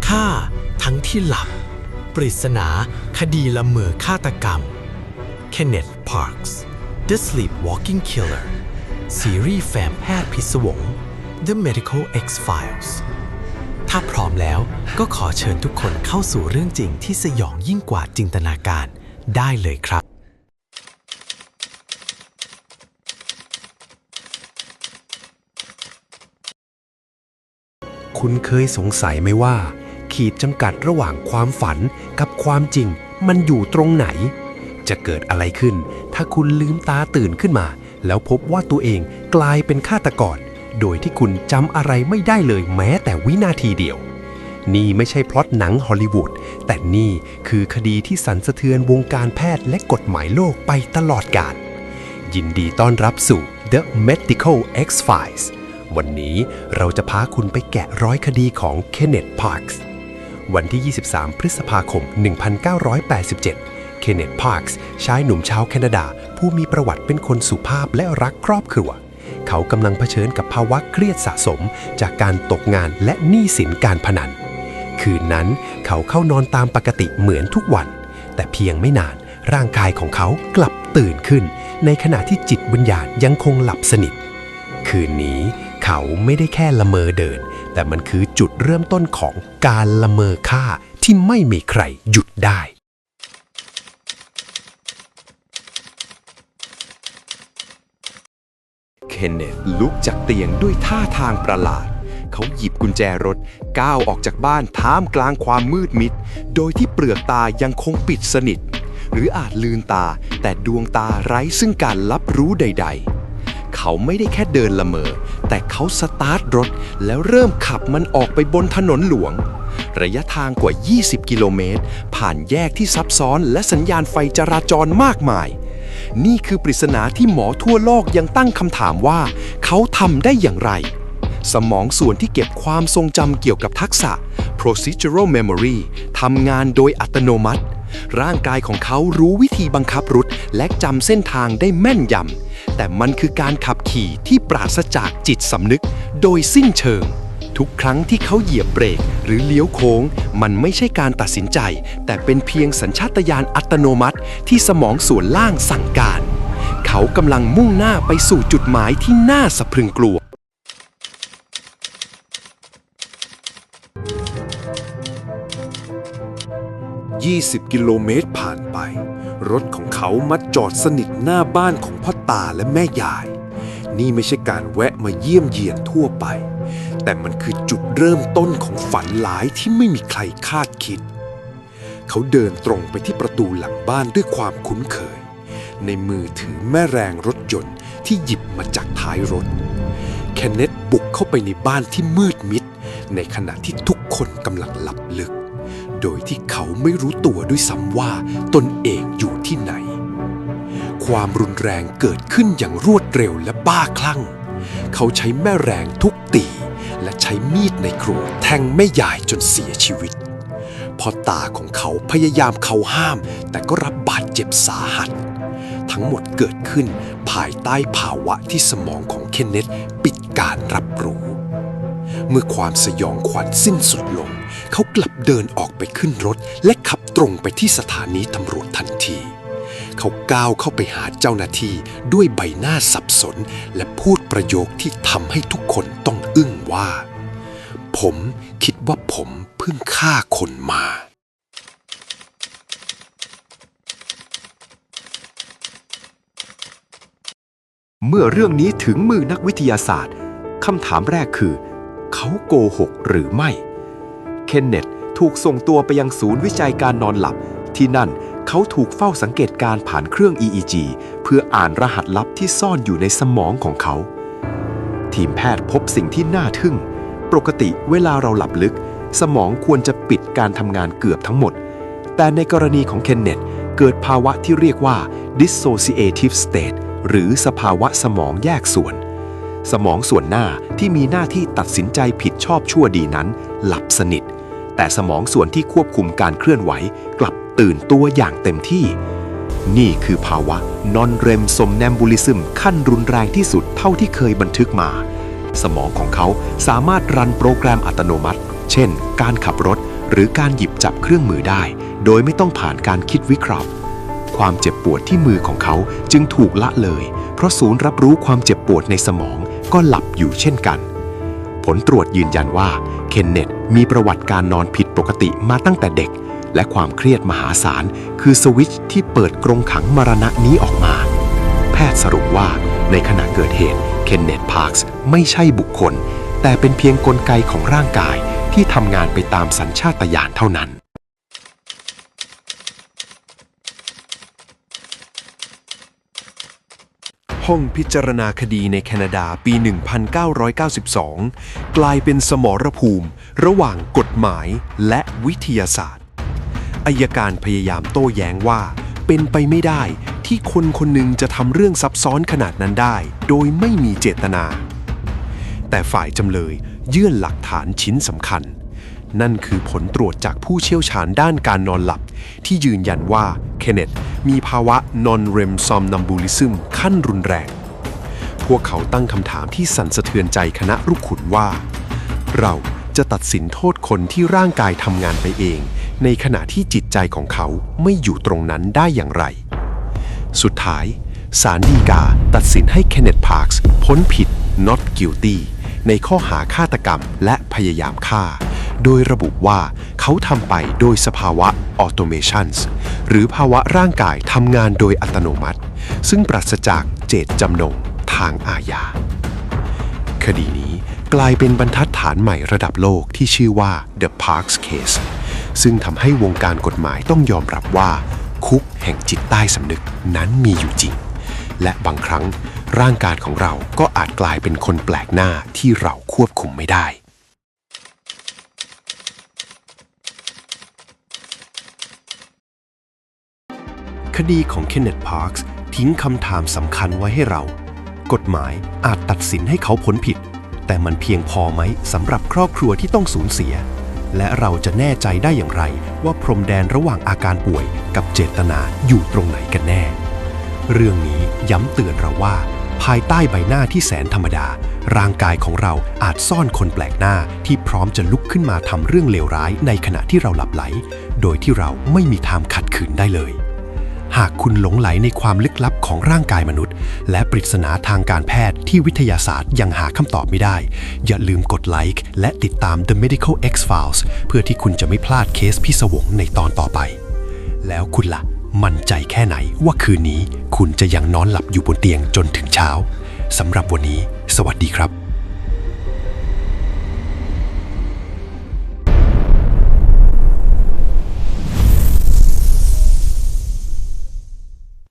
ฆ่าทั้งที่หลับปริศนาคดีละเมอฆาตกรรม Kenneth Parks The Sleepwalking Killer ซีรีส์แฟ้มแพทย์พิศวง The Medical X-Files ถ้าพร้อมแล้วก็ขอเชิญทุกคนเข้าสู่เรื่องจริงที่สยองยิ่งกว่าจินตนาการได้เลยครับคุณเคยสงสัยไหมว่าขีดจำกัดระหว่างความฝันกับความจริงมันอยู่ตรงไหนจะเกิดอะไรขึ้นถ้าคุณลืมตาตื่นขึ้นมาแล้วพบว่าตัวเองกลายเป็นฆาตกรโดยที่คุณจำอะไรไม่ได้เลยแม้แต่วินาทีเดียวนี่ไม่ใช่พล็อตหนังฮอลลีวูดแต่นี่คือคดีที่สั่นสะเทือนวงการแพทย์และกฎหมายโลกไปตลอดกาลยินดีต้อนรับสู่ The Medical X-Files วันนี้เราจะพาคุณไปแกะร้อยคดีของ Kenneth Parks วันที่ 23 พฤษภาคม 1987 Kenneth Parks ชายหนุ่มชาวแคนาดาผู้มีประวัติเป็นคนสุภาพและรักครอบครัวเขากำลังเผชิญกับภาวะเครียดสะสมจากการตกงานและหนี้สินการพนันคืนนั้นเขาเข้านอนตามปกติเหมือนทุกวันแต่เพียงไม่นานร่างกายของเขากลับตื่นขึ้นในขณะที่จิตวิญญาณยังคงหลับสนิทคืนนี้เขาไม่ได้แค่ละเมอเดินแต่มันคือจุดเริ่มต้นของการละเมอฆ่าที่ไม่มีใครหยุดได้เคนเนธลุกจากเตียงด้วยท่าทางประหลาดเขาหยิบกุญแจรถก้าวออกจากบ้านท่ามกลางความมืดมิดโดยที่เปลือกตายังคงปิดสนิทหรืออาจลืมตาแต่ดวงตาไร้ซึ่งการรับรู้ใดๆเขาไม่ได้แค่เดินละเมอแต่เขาสตาร์ทรถแล้วเริ่มขับมันออกไปบนถนนหลวงระยะทางกว่า20กิโลเมตรผ่านแยกที่ซับซ้อนและสัญญาณไฟจราจรมากมายนี่คือปริศนาที่หมอทั่วโลกยังตั้งคำถามว่าเขาทำได้อย่างไรสมองส่วนที่เก็บความทรงจำเกี่ยวกับทักษะ procedural memory ทำงานโดยอัตโนมัติร่างกายของเขารู้วิธีบังคับรถและจำเส้นทางได้แม่นยำแต่มันคือการขับขี่ที่ปราศจากจิตสำนึกโดยสิ้นเชิงทุกครั้งที่เขาเหยียบเบรกหรือเลี้ยวโค้งมันไม่ใช่การตัดสินใจแต่เป็นเพียงสัญชาตญาณอัตโนมัติที่สมองส่วนล่างสั่งการเขากำลังมุ่งหน้าไปสู่จุดหมายที่น่าสะพรึงกลัว20 กิโลเมตรผ่านไปรถของเขามาจอดสนิทหน้าบ้านของพ่อตาและแม่ยายนี่ไม่ใช่การแวะมาเยี่ยมเยียนทั่วไปแต่มันคือจุดเริ่มต้นของฝันหลายที่ไม่มีใครคาดคิดเขาเดินตรงไปที่ประตูหลังบ้านด้วยความคุ้นเคยในมือถือแม่แรงรถยนต์ที่หยิบมาจากท้ายรถเคนเนธบุกเข้าไปในบ้านที่มืดมิดในขณะที่ทุกคนกำลังหลับลึกโดยที่เขาไม่รู้ตัวด้วยซ้ำว่าตนเองอยู่ที่ไหนความรุนแรงเกิดขึ้นอย่างรวดเร็วและบ้าคลั่งเขาใช้แม่แรงทุบตีและใช้มีดในครัวแทงแม่ยายจนเสียชีวิตพ่อตาของเขาพยายามเข้าห้ามแต่ก็รับบาดเจ็บสาหัสทั้งหมดเกิดขึ้นภายใต้ภาวะที่สมองของเคนเนธปิดการรับรู้เมื่อความสยองขวัญสิ้นสุดลงเขากลับเดินออกไปขึ้นรถและขับตรงไปที่สถานีตำรวจทันทีเขาก้าวเข้าไปหาเจ้าหน้าที่ด้วยใบหน้าสับสนและพูดประโยคที่ทำให้ทุกคนต้องอึ้งว่าผมคิดว่าผมเพิ่งฆ่าคนมาเมื่อเรื่องนี้ถึงมือนักวิทยาศาสตร์คำถามแรกคือเขาโกหกหรือไม่เคนเนธถูกส่งตัวไปยังศูนย์วิจัยการนอนหลับที่นั่นเขาถูกเฝ้าสังเกตการผ่านเครื่อง EEG เพื่ออ่านรหัสลับที่ซ่อนอยู่ในสมองของเขาทีมแพทย์พบสิ่งที่น่าทึ่งปกติเวลาเราหลับลึกสมองควรจะปิดการทำงานเกือบทั้งหมดแต่ในกรณีของเคนเนธเกิดภาวะที่เรียกว่า dissociative state หรือสภาวะสมองแยกส่วนสมองส่วนหน้าที่มีหน้าที่ตัดสินใจผิดชอบชั่วดีนั้นหลับสนิทแต่สมองส่วนที่ควบคุมการเคลื่อนไหวกลับตื่นตัวอย่างเต็มที่นี่คือภาวะ non-REM somnambulism ขั้นรุนแรงที่สุดเท่าที่เคยบันทึกมาสมองของเขาสามารถรันโปรแกรมอัตโนมัติเช่นการขับรถ หรือการหยิบจับเครื่องมือได้โดยไม่ต้องผ่านการคิดวิเคราะห์ความเจ็บปวดที่มือของเขาจึงถูกละเลยเพราะศูนย์รับรู้ความเจ็บปวดในสมองก็หลับอยู่เช่นกันผลตรวจยืนยันว่าเคนเนตมีประวัติการนอนผิดปกติมาตั้งแต่เด็กและความเครียดมหาศาลคือสวิตช์ที่เปิดกรงขังมรณะนี้ออกมาแพทย์สรุปว่าในขณะเกิดเหตุเคนเนต พาร์คส์ไม่ใช่บุคคลแต่เป็นเพียงกลไกของร่างกายที่ทำงานไปตามสัญชาตญาณเท่านั้นห้องพิจารณาคดีในแคนาดาปี 1992 กลายเป็นสมรภูมิระหว่างกฎหมายและวิทยาศาสตร์อัยการพยายามโต้แย้งว่าเป็นไปไม่ได้ที่คนคนหนึ่งจะทำเรื่องซับซ้อนขนาดนั้นได้โดยไม่มีเจตนาแต่ฝ่ายจำเลยยื่นหลักฐานชิ้นสำคัญนั่นคือผลตรวจจากผู้เชี่ยวชาญด้านการนอนหลับที่ยืนยันว่าเคนเนตมีภาวะ non-REM somnambulism ขั้นรุนแรงพวกเขาตั้งคำถามที่สั่นสะเทือนใจคณะลูกขุนว่าเราจะตัดสินโทษคนที่ร่างกายทำงานไปเองในขณะที่จิตใจของเขาไม่อยู่ตรงนั้นได้อย่างไรสุดท้ายศาลฎีกาตัดสินให้เคนเนต พาร์คส์พ้นผิด not guilty ในข้อหาฆาตกรรมและพยายามฆ่าโดยระบุว่าเขาทำไปโดยสภาวะ automations หรือภาวะร่างกายทำงานโดยอัตโนมัติซึ่งปราศจากเจตจำนงทางอาญาคดีนี้กลายเป็นบรรทัดฐานใหม่ระดับโลกที่ชื่อว่า The Parks Case ซึ่งทำให้วงการกฎหมายต้องยอมรับว่าคุกแห่งจิตใต้สำนึกนั้นมีอยู่จริงและบางครั้งร่างกายของเราก็อาจกลายเป็นคนแปลกหน้าที่เราควบคุมไม่ได้คดีของเคนเนต พาร์คส์ทิ้งคำถามสำคัญไว้ให้เรากฎหมายอาจตัดสินให้เขาพ้นผิดแต่มันเพียงพอไหมสำหรับครอบครัวที่ต้องสูญเสียและเราจะแน่ใจได้อย่างไรว่าพรมแดนระหว่างอาการป่วยกับเจตนาอยู่ตรงไหนกันแน่เรื่องนี้ย้ำเตือนเราว่าภายใต้ใบหน้าที่แสนธรรมดาร่างกายของเราอาจซ่อนคนแปลกหน้าที่พร้อมจะลุกขึ้นมาทำเรื่องเลวร้ายในขณะที่เราหลับไหลโดยที่เราไม่มีทางขัดขืนได้เลยหากคุณหลงไหลในความลึกลับของร่างกายมนุษย์และปริศนาทางการแพทย์ที่วิทยาศาสตร์ยังหาคำตอบไม่ได้อย่าลืมกดไลค์และติดตาม The Medical X-Files เพื่อที่คุณจะไม่พลาดเคสพิศวงในตอนต่อไปแล้วคุณล่ะมั่นใจแค่ไหนว่าคืนนี้คุณจะยังนอนหลับอยู่บนเตียงจนถึงเช้าสำหรับวันนี้สวัสดีครับ